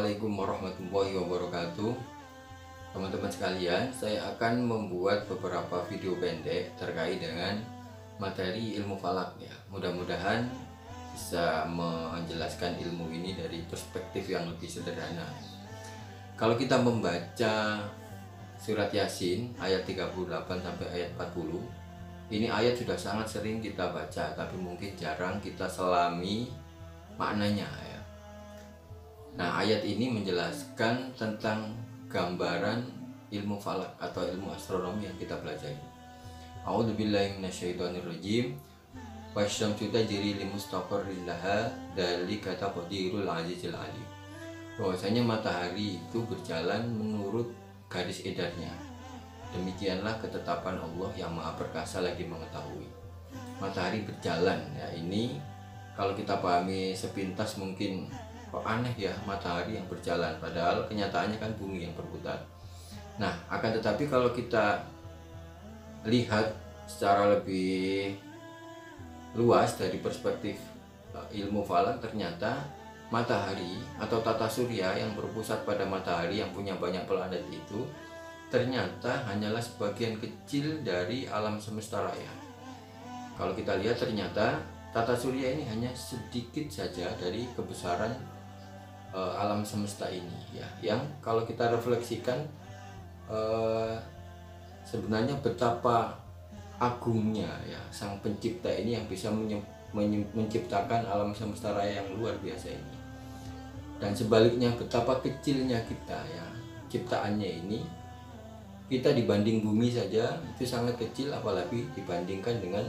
Assalamualaikum warahmatullahi wabarakatuh. Teman-teman sekalian, saya akan membuat beberapa video pendek terkait dengan materi ilmu falak ya. Mudah-mudahan bisa menjelaskan ilmu ini dari perspektif yang lebih sederhana. Kalau kita membaca surat Yasin ayat 38 sampai ayat 40, ini ayat sudah sangat sering kita baca, tapi mungkin jarang kita selami maknanya ya. Nah, ayat ini menjelaskan tentang gambaran ilmu falak atau ilmu astronomi yang kita pelajari. A'udzubillahi minasyaitonirrajim. Wasyamsu tajri limustaqarrin laha dzalika taqdirul azizil alim. Bahwasanya matahari itu berjalan menurut garis edarnya. Demikianlah ketetapan Allah yang Maha Perkasa lagi mengetahui. Matahari berjalan ya, ini kalau kita pahami sepintas mungkin kok aneh ya, matahari yang berjalan, padahal kenyataannya kan bumi yang berputar. Nah, akan tetapi kalau kita lihat secara lebih luas dari perspektif ilmu falak, ternyata matahari atau tata surya yang berpusat pada matahari yang punya banyak planet itu ternyata hanyalah sebagian kecil dari alam semesta raya. Kalau kita lihat, ternyata tata surya ini hanya sedikit saja dari kebesaran alam semesta ini ya, yang kalau kita refleksikan sebenarnya betapa agungnya ya sang pencipta ini yang bisa menciptakan alam semesta raya yang luar biasa ini, dan sebaliknya betapa kecilnya kita ya, ciptaannya ini. Kita dibanding bumi saja itu sangat kecil, apalagi dibandingkan dengan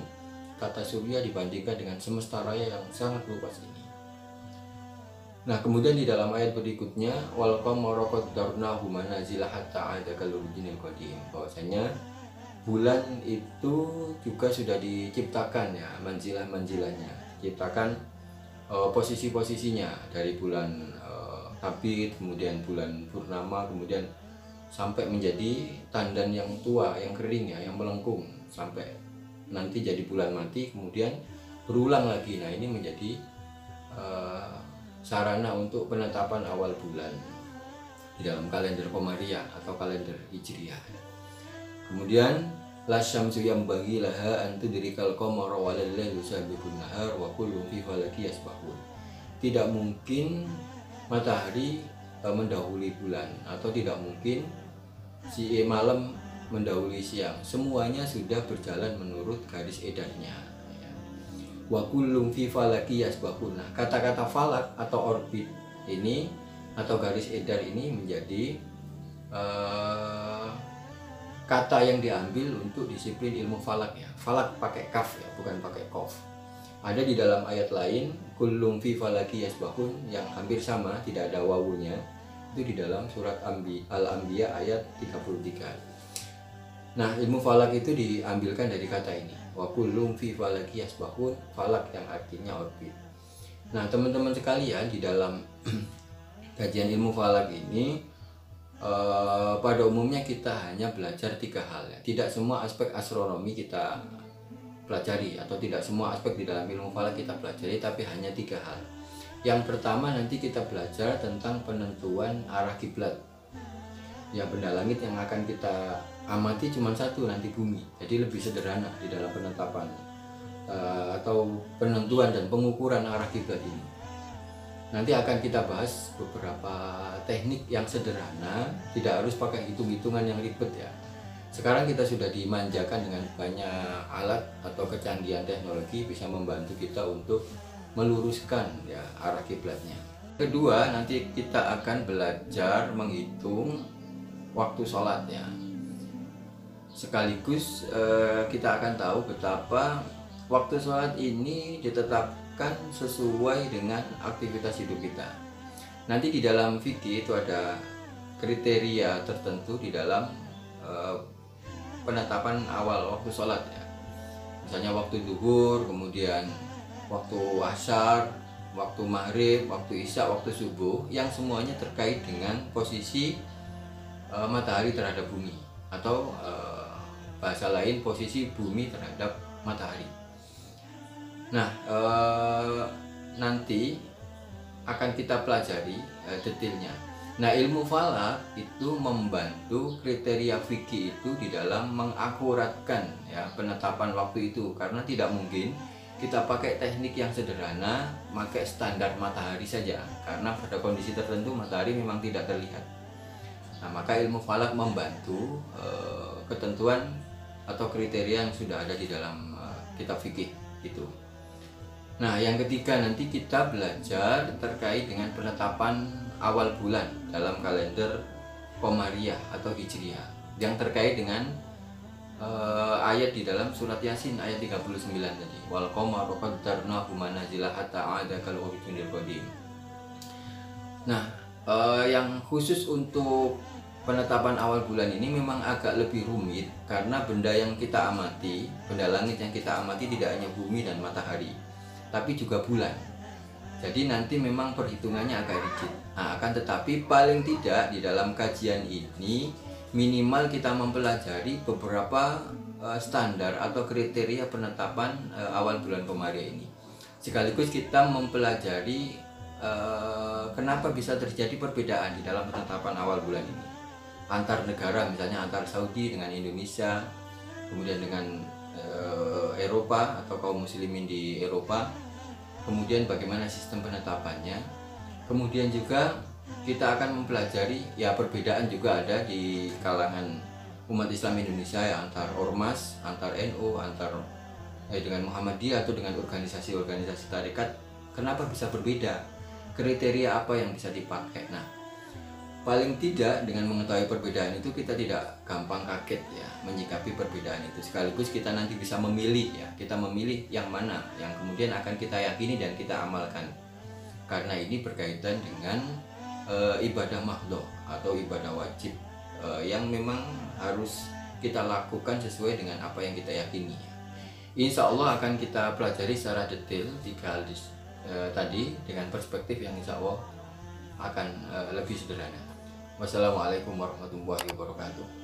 tata surya, dibandingkan dengan semesta raya yang sangat luas ini. Nah, kemudian di dalam ayat berikutnya, wal qamara qaddarnahu manazila hatta ada kalurjinil qadim, bahwasanya bulan itu juga sudah diciptakan ya, manzilah-manzilahnya, diciptakan posisi-posisinya dari bulan Tabit, kemudian bulan purnama, kemudian sampai menjadi tandan yang tua, yang kering ya, yang melengkung, sampai nanti jadi bulan mati, kemudian berulang lagi. Nah, ini menjadi sarana untuk penetapan awal bulan di dalam kalender Komariah atau kalender Hijriah. Kemudian la syamsu yanbaghi laha an tudrikal qamara wa lal-lailu sabiqun nahar wa kullun fi falaki yasbahun. Tidak mungkin matahari mendahului bulan, atau tidak mungkin si malam mendahului siang. Semuanya sudah berjalan menurut garis edarnya. Wa kullum fi falaki yasbahun. Nah, kata-kata falak atau orbit ini atau garis edar ini menjadi kata yang diambil untuk disiplin ilmu falak ya. Falak pakai kaf ya, bukan pakai kof. Ada di dalam ayat lain kullum fi falaki yasbahun yang hampir sama, tidak ada wawunya. Itu di dalam surat Al-Anbiya ayat 33. Nah, ilmu falak itu diambilkan dari kata ini, wa kullum fi falaki yasbahun, falak yang artinya orbit. Nah, teman-teman sekalian, di dalam kajian ilmu falak ini pada umumnya kita hanya belajar 3 hal ya. Tidak semua aspek astronomi kita pelajari, atau tidak semua aspek di dalam ilmu falak kita pelajari, tapi hanya 3 hal. Yang pertama, nanti kita belajar tentang penentuan arah kiblat. Ya, benda langit yang akan kita amati cuma satu, nanti bumi. Jadi lebih sederhana di dalam penetapan atau penentuan dan pengukuran arah kiblat ini. Nanti akan kita bahas beberapa teknik yang sederhana, tidak harus pakai hitung-hitungan yang ribet ya. Sekarang kita sudah dimanjakan dengan banyak alat atau kecanggihan teknologi bisa membantu kita untuk meluruskan ya arah kiblatnya. Kedua, nanti kita akan belajar menghitung waktu sholat ya. Sekaligus kita akan tahu betapa waktu sholat ini ditetapkan sesuai dengan aktivitas hidup kita. Nanti di dalam fikih itu ada kriteria tertentu di dalam penetapan awal waktu sholat ya. Misalnya waktu zuhur, kemudian waktu asar, waktu maghrib, waktu isya, waktu subuh, yang semuanya terkait dengan posisi matahari terhadap bumi, atau bahasa lain posisi bumi terhadap matahari. Nah, nanti akan kita pelajari detailnya. Nah, ilmu falak itu membantu kriteria fikih itu di dalam mengakuratkan ya penetapan waktu itu, karena tidak mungkin kita pakai teknik yang sederhana, pakai standar matahari saja, karena pada kondisi tertentu matahari memang tidak terlihat. Nah, maka ilmu falak membantu ketentuan atau kriteria yang sudah ada di dalam kitab fikih itu. Nah, yang ketiga nanti kita belajar terkait dengan penetapan awal bulan dalam kalender Qamariyah atau Hijriyah, yang terkait dengan ayat di dalam surat Yasin ayat 39 tadi. Wal qamaru qaddarnahu manazila hatta 'ada kal urjunil qadim. Nah, yang khusus untuk penetapan awal bulan ini memang agak lebih rumit, karena benda yang kita amati, benda langit yang kita amati tidak hanya bumi dan matahari, tapi juga bulan. Jadi nanti memang perhitungannya agak rigid. Nah, akan tetapi paling tidak di dalam kajian ini minimal kita mempelajari beberapa standar atau kriteria penetapan awal bulan Komariah ini. Sekaligus kita mempelajari kenapa bisa terjadi perbedaan di dalam penetapan awal bulan ini antar negara, misalnya antar Saudi dengan Indonesia, kemudian dengan Eropa atau kaum muslimin di Eropa, kemudian bagaimana sistem penetapannya. Kemudian juga kita akan mempelajari ya perbedaan juga ada di kalangan umat Islam Indonesia ya, antar ormas, antar NU, antar dengan Muhammadiyah atau dengan organisasi-organisasi tarekat. Kenapa bisa berbeda? Kriteria apa yang bisa dipakai? Nah, paling tidak dengan mengetahui perbedaan itu kita tidak gampang kaget ya menyikapi perbedaan itu. Sekaligus kita nanti bisa memilih ya, kita memilih yang mana yang kemudian akan kita yakini dan kita amalkan. Karena ini berkaitan dengan ibadah mahdhah atau ibadah wajib yang memang harus kita lakukan sesuai dengan apa yang kita yakini. Insya Allah akan kita pelajari secara detail 3 hal tadi dengan perspektif yang insya Allah akan lebih sederhana. Wassalamualaikum warahmatullahi wabarakatuh.